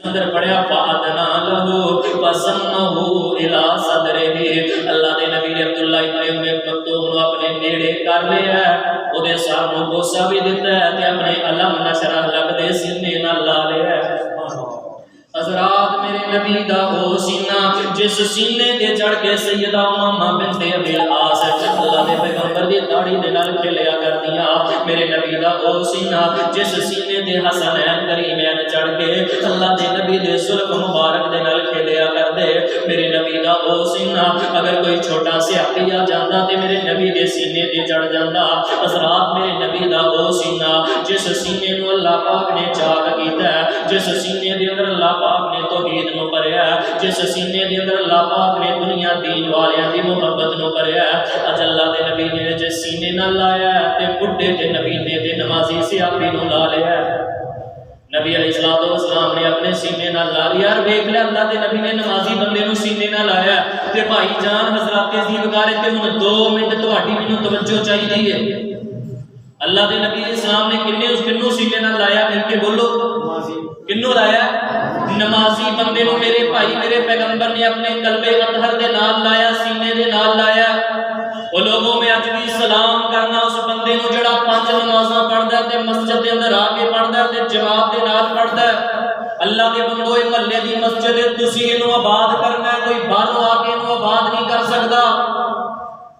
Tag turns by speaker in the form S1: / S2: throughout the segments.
S1: اندر پڑھیا فَأَدْنَا لَهُ فَسَمَّهُ إِلَىٰ صَدْرِهِ اللہ دے نبی نے عبداللہ ابن مکتوم نو اپنے نیڑے کر لیا ہے، او دے سر نو بوسا بھی دیتا ہے تے اپنے علم نشرح لک دے سینے نال لا لیا ہے۔ حضرات میرے نبی دا وہ سینہ جس سینے دے چڑھ کے سیدہ امامہ بنت ابی العاص اللہ دے پیغمبر دی داڑھی دے نال کھلیا کردیاں، میرے نبی دا وہ سینہ جس سینے دے حسنین کریمین چڑھ کے اللہ دے نبی دے زلف مبارک دے نال کھلیا کردے، میرے نبی دا وہ سینہ اگر کوئی چھوٹا سیاپی آ جاندہ تے میرے نبی دے سینے دے چڑھ جاندہ۔ حضرات میرے نبی دا وہ سینہ جس سینے نو اللہ پاک نے چاک کیتا ہے، جس سینے دے اندر اللہ پاک نے توحید نو بھریا ہے، جس سینے دے اندر اللہ پاک نے دنیا دین والیاں دی محبت نو بھریا ہے، اج اللہ دے نبی نے جس سینے نال لایا ہے تے بڈھے تے نبی نے تے نمازی سیاپی نو لا لیا ہے۔ نبی علیہ الصلوۃ والسلام نے اپنے سینے نال لا لیا، اور ویکھ لیا اللہ دے نبی نے نمازی بندے نو سینے نال لایا تے بھائی جان حضرات عزیز وقار تے ہن 2 منٹ تہاڈی مینوں توجہ چاہیے ہے۔ اللہ دے نبی علیہ السلام نے کنوں سینے نال لایا، مل کے بولو کنوں لایا؟ نمازی بندے نو میرے بھائی میرے پیغمبر نے اپنے قلب اطہر دے نال لایا، سینے دے نال لایا۔ وہ لوگوں میں اج بھی سلام کرنا اس بندے نو جڑا 5 نمازاں پڑھدا تے مسجد دے اندر آ کے پڑھدا تے جماعت دے نال پڑھدا۔ اللہ دے بندو محلے دی مسجد تسی اینو آباد کرنا ہے، کوئی باہروں آ کے اینو آباد نہیں کر سکدا۔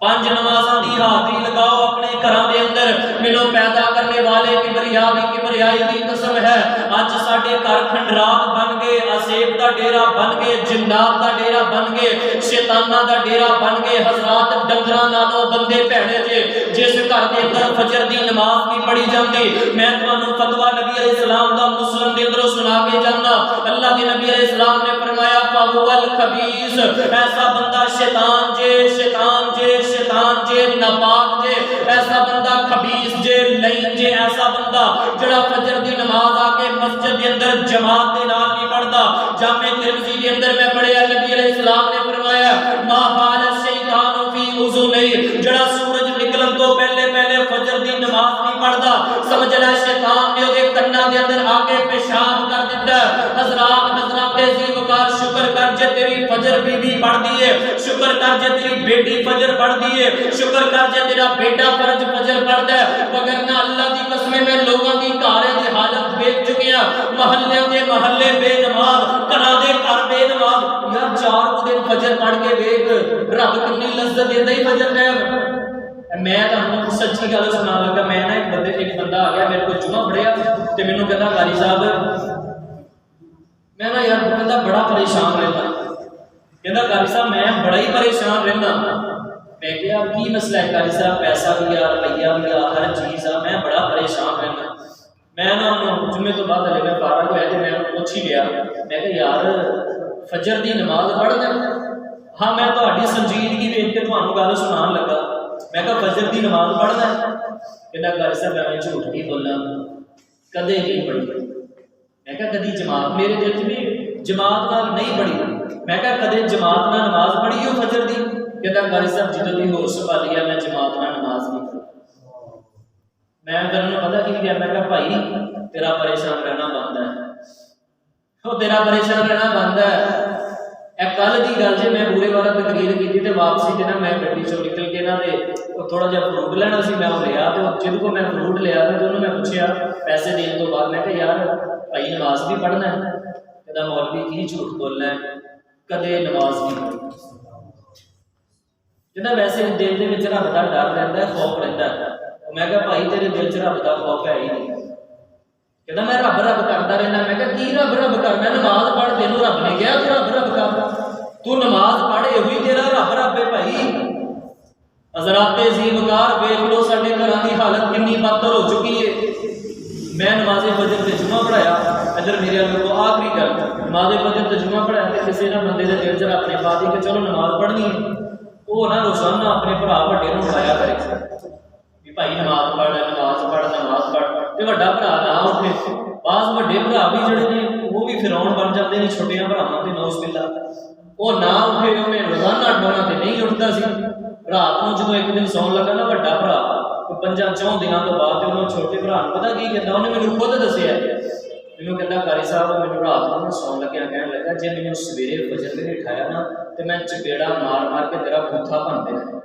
S1: 5 نمازاں دی حاضری لگاؤ اپنے گھراں دے اندر، مینوں پیدا کرنے والے کبریائی دی قسم ہے اج ساڈے گھر کھنڈرات بن گئے، اسیب دا ڈیرا بن گئے، جنات دا ڈیرا بن گئے، شیطاناں دا ڈیرا بن گئے۔ حضرات ڈنگراں نالوں بندے بھڑے جے، جس گھر دے اندر فجر دی نماز نہیں پڑھی جاندی، میں تانوں فتویٰ نبی علیہ السلام دا مسلم دے اندروں سنا کے جانا۔ اللہ کے نبی علیہ السلام نے فرمایا فَهُوَ الْخَبِيثُ، ایسا بندہ شیطان جے ناپاک جے، ایسا بندہ خبیث جے لعین جے، ایسا بندہ جڑا فجر دی نماز آ کے مسجد دے اندر جماعت دے نال نہیں پڑھدا۔ جامع ترمذی دے اندر میں پڑھیا نبی علیہ السلام نے فرمایا ما بال الشیطان فی اذنی، جڑا سورج نکلن تو پہلے فجر دی نماز نہیں پڑھدا، سمجھ لے شیطان نے اودے کناں دے اندر آ کے پیشاب کر دتا۔ حضرات عزیز وقار شکر کر جے تیری فجر بی بی پڑھدی ہے، شکر کر جے تیری بیٹی فجر پڑھدی ہے، شکر کر جے تیرا بیٹا فجر پڑھدا ہے، وگرنہ اللہ دی قسم میں لوگاں دی گھراں دی حالت دیکھ چکے ہیں، محلیاں دے محلے بے نماز، گھراں دے گھر بے نماز۔ یار 4 دن فجر پڑھ کے ویکھ رب کتنی لذت دیندا ہی فجر ٹائم۔ میں تانوں سچی گل سنا لگا، میں نا ایک بندہ آ گیا میرے کو جمعہ پڑھیا تے مینوں کہندا قاری صاحب میں نا یار کہندا بڑا پریشان رہنا، کہندا قاری صاحب میں بڑا ہی پریشان رہنا۔ میں کہ یار کی مسئلہ ہے قاری صاحب؟ پیسہ بھی آ روپیہ بھی آ ہر چیز آ، میں بڑا پریشان رہنا۔ میں نا جمعے تو بعد ہلے میں فارغ ہویا تے میں پوچھ ہی لیا، میں کہ یار فجر دی نماز پڑھنا؟ ہاں میں تہاڈی سنجیدگی ویکھ کے تہانوں گل سنان لگا۔ میں کہا فجر دی نماز پڑھنا ہے؟ کہندا قاری صاحب میں جھوٹ نہیں بولنا، کدے نہیں پڑھی۔ میں کہا کدی جماعت میرے دل چ بھی جماعت نال نہیں پڑھی۔ میں کہا کدے جماعت نال نماز پڑھی ہو فجر دی؟ کہندا قاری صاحب جدوں دی ہوش سنبھالی ہے میں جماعت نال نماز نہیں پڑھی۔ میں تینوں پتہ کی کیا؟ میں کہا بھائی تیرا پریشان رہنا بند ہے، وہ تیرا پریشان رہنا بند ہے۔ اے کل دی گل جے میں پورے والا تقریر کیتی تے واپسی تے نا میں گڈی چوں نکل کے نا تے تھوڑا جہا فروٹ لینا سی، میں وہ لیا تے جن کو میں فروٹ لیا تے انہوں میں پوچھیا پیسے دین تو بعد، میں کہا یار بھائی نماز بھی پڑھنا ہے؟ کہندا مولوی کی جھوٹ بولنا ہے، کدے نماز نہیں پڑھی۔ کہندا ویسے دل دے وچ رب دا ڈر رہندا ہے، خوف رہندا ہے۔ میں کہا بھائی تیرے دل چ رب دا خوف ہے ہی نہیں۔ کہندا میں رب کرتا رہنا۔ میں کہا کی رب کرنا؟ نماز پڑھ، تینوں رب نے کہا تو رب کر، تو نماز پڑھ، یہ ہوئی تیرا رب ہے بھائی۔ حضرات عزیز وقار ویکھ لو ساڈے گھراں دی حالت کتنی بدتر ہو چکی ہے۔ میں نماز فجر تے جمعہ پڑھایا، ادھر میرے کو آخری گل، نماز فجر تے جمعہ پڑھایا تے کسی نہ بندے دے دل چ رب نے پا دی کہ چلو نماز پڑھنی ہے، وہ نہ روزانہ اپنے بھرا وڈے نوں اٹھایا کرے کہ بھائی نماز پڑھ تے وڈا بھرا نہ اٹھے۔ بعض وڈے بھرا بھی جڑے نے وہ بھی فرعون بن جاندے نے چھوٹیاں بھراواں تے نوز باللہ، وہ نہ اٹھے انہیں روزانہ اٹھانا تے نہیں اٹھتا سی۔ رات نوں جدوں ایک دن سون لگا نا وڈا بھرا 5-4 دنوں تو بعد انہوں چھوٹے بھرا نوں پتہ کی کہندا، انہیں مینوں خود دسیا ਮੈਨੂੰ ਕਹਿੰਦਾ ਕਾਰੀ ਸਾਹਿਬ ਮੈਨੂੰ ਰਾਤ ਨੂੰ ਸੌਣ ਲੱਗਿਆ ਕਹਿਣ ਲੱਗਾ ਜੇ ਮੈਨੂੰ ਸਵੇਰੇ ਫਜਰ ਵੇਲੇ ਉਠਾਇਆ ਨਾ ਤੇ ਮੈਂ ਚਪੇੜਾ ਮਾਰ ਮਾਰ ਕੇ ਤੇਰਾ ਬੂਥਾ ਭੰਨ ਦੇਣਾ।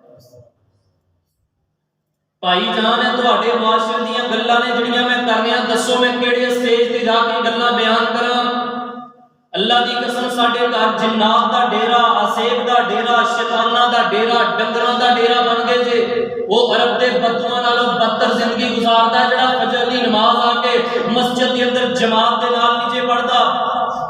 S1: ਭਾਈ ਜਾਨ ਹੈ ਤੁਹਾਡੇ ਮੁਆਸ਼ਰੇ ਦੀਆਂ ਗੱਲਾਂ ਨੇ ਜਿਹੜੀਆਂ ਮੈਂ ਕਰ ਰਿਹਾ, ਦੱਸੋ ਮੈਂ ਕਿਹੜੇ ਸਟੇਜ ਤੇ ਜਾ ਕੇ ਗੱਲਾਂ ਬਿਆਨ ਕਰਾਂ। اللہ دی قسم ساڈے گھر جنات دا ڈیرا، اسیب دا ڈیرا، شیطاناں دا ڈیرا، ڈنگراں دا ڈیرا بن گئے جے۔ وہ عرب دے بدواں نالوں بدتر زندگی گزاردا ہے جڑا فجر دی نماز آ کے مسجد دے اندر جماعت دے نال نیچے پڑھدا۔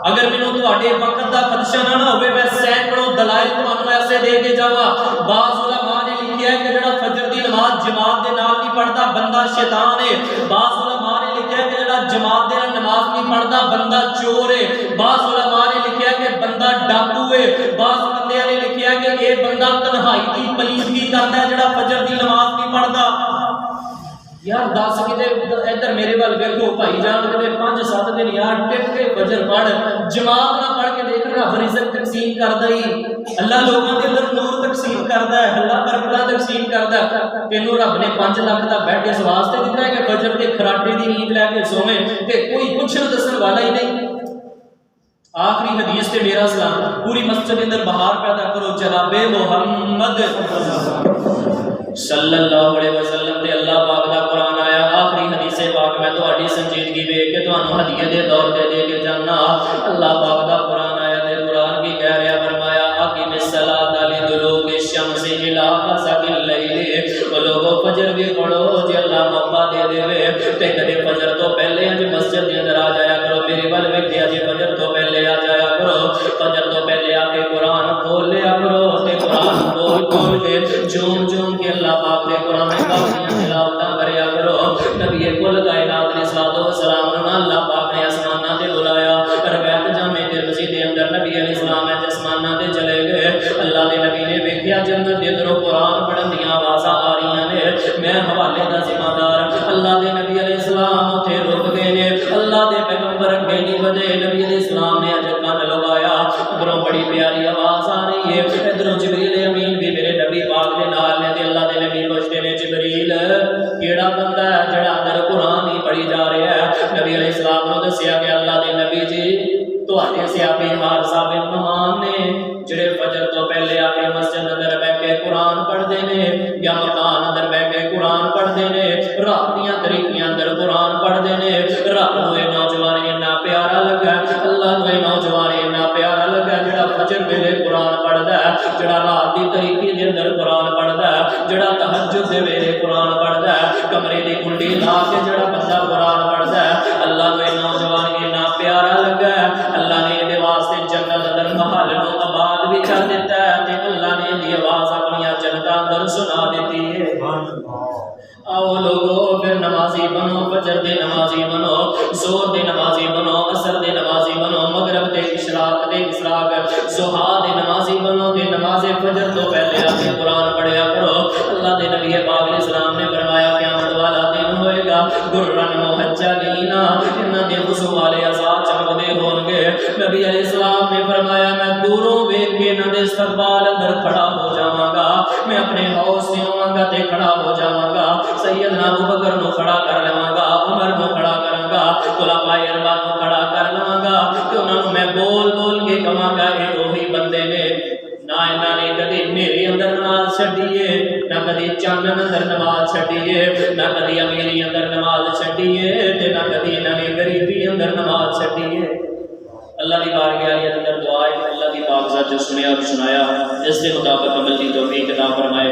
S1: اگر مینوں تہاڈے وقت دا خدشہ نہ ہوئے میں سینکڑوں دلائل تہانوں ایسے دے کے جاواں۔ بعض علماء نے لکھیا ہے کہ جڑا فجر دی نماز جماعت دے نال نہیں پڑھدا بندہ شیطان ہے۔ بعض علماء نے لکھیا ہے کہ جڑا جماعت دے نال نماز نہیں پڑھدا بندہ چور ہے۔ بعض علماء نے لکھیا کہ بندہ ڈاکو ہے۔ بعض بندیاں نے لکھیا کہ یہ بندہ تنہائی دی پلیدگی کردا ہے جڑا فجر دی نماز نہیں پڑھدا۔ یار دس کتے ادھر میرے وال ویکھو بھائی جان کتے 5-7 دن یار ٹک کے فجر پڑھ جماعت نہ پڑھ کے دیکھ رہا رزق تقسیم کردا ہی اللہ لوگوں کے اندر نور تقسیم کردا ہے، اللہ برکتاں تقسیم کردا ہے۔ تینوں رب نے 5 لاکھ دا بیڈ اس واسطے دتا ہے کہ فجر کے کھراٹے دی نیند لے کے سویں تے کوئی پوچھن دسن والا ہی نہیں۔ آخری حدیث تے میرا سلام پوری مسجد کے اندر بہار پیدا کرو جناب محمد صلی اللہ علیہ وسلم دے اللہ پاک دا قرآن آیا۔ آخری حدیث پاک میں تہاڈی سنجیدگی ویکھ کے تانوں ہدیے دے طور تے دے کے جانا۔ اللہ پاک دا قرآن آیا تے قرآن کی کہہ رہا فرمایا اقیم الصلاۃ لدلوک الشمس الی غسق اللیل۔ او لوگو فجر بھی پڑھو جے اللہ موقع دے دے تے کدے فجر تو پہلے اج مسجد دے اندر آ جایا کرو، میرے ول ویکھیا جے فجر تو پہلے آ جایا کرو، فجر تو پہلے آ کے قرآن کھول لیا کرو تے قرآن کھول کے جوم جوم کے اللہ پاک دے قرآن پاک دی تلاوت کریا کرو۔ نبی کل کائنات علیہ الصلوۃ والسلام نے اللہ پاک نے آسماناں تے بلایا۔ روایت جامع ترمذی دے اندر نبی علیہ السلام آسماناں تے چلے گئے، اللہ دے نبی نے ویکھیا جنت دے اندروں قرآن پڑھن دیاں آوازاں آ رہیاں نے، میں حوالے دا ذمہ دار اللہ دے نبی علیہ السلام اوتھے رک گئے نے، اللہ دے پیغمبر اگے نہیں بدے، نبی علیہ السلام نے اج کان لگایا، ادھروں بڑی پیاری آواز آ رہی ہے، ادھروں جبریل امین بھی میرے نبی پاک دے نال نے تے اللہ دے نبی پوچھتے نے جبریل کیڑا بندہ ہے جڑا اندر قرآن نہیں پڑھی جا رہا ہے؟ نبی علیہ السلام نے دسیا کہ اللہ دے نبی جی تواڈے سیابی حارثہ بن نعمان نے جڑے فجر تو پہلے آ کے مسجد اندر بیٹھ کے قرآن پڑھتے ہیں یا مکان اندر بیٹھ کے قرآن پڑھتے ہیں، رات دیاں طریقیاں اندر قرآن پڑھتے ہیں۔ رب نو اے نوجوان اتنا پیارا لگا، اللہ نو اے نوجوان اتنا پیارا لگا جڑا فجر ویلے قرآن پڑھدا ہے، جڑا رات دی طریقے دے اندر قرآن پڑھدا ہے، جڑا تہجد دے ویلے قرآن پڑھدا ہے، کمرے دی کنڈی لا کے جڑا بندہ قرآن پڑھدا ہے، اللہ نو اے نوجوان اتنا پیارا لگا، اللہ نے دے واسطے جنت اندر محل نو آباد بھی کر دیتا ہے تے اللہ نے دی آواز اپنی جنتاں اندر سنا دیتی ہے۔ آؤ لوگو پھر نمازی بنو، فجر دے نمازی بنو، زور دے نمازی بنو، عصر دے نمازی بنو، مغرب دے اشراق دے اشراق، ضحا دے نمازی بنو تے نماز فجر تو پہلے آ کے قرآن پڑھیا کرو۔ اللہ دے نبی پاک علیہ السلام نے فرمایا قیامت والا دن ہوئے گا گرن محجلین، انہاں دے وضو والے اعضاء چمکدے ہون گے۔ نبی علیہ السلام نے فرمایا میں دوروں ویکھ کے انہاں دے استقبال اندر کھڑا ہو جاواں گا، میں اپنے حوض سے آواں گا تے کھڑا ہو جاواں گا، سیدنا ابوبکر نو کھڑا کر لواں گا، عمر نو کھڑا کراں گا، خلفائے اربعہ نو کھڑا کر لواں گا تے انہاں نو میں بول بول کے کہاں گا اے وہی بندے نے نہ انہاں نے کدی میرے اندر نماز چھڈی ہے، نہ کدی چانن اندر نماز چھڈی ہے، نہ کدی امیری اندر نماز چھڈی ہے تے نہ کدی انہاں نے غریبی اندر نماز چھڈی ہے۔ اللہ دی بارگاہ کے اندر دعا ہے اللہ دی پاک ذات جو سنیا اور سنایا اس کے مطابق عمل کی توفیق عطا فرمائے۔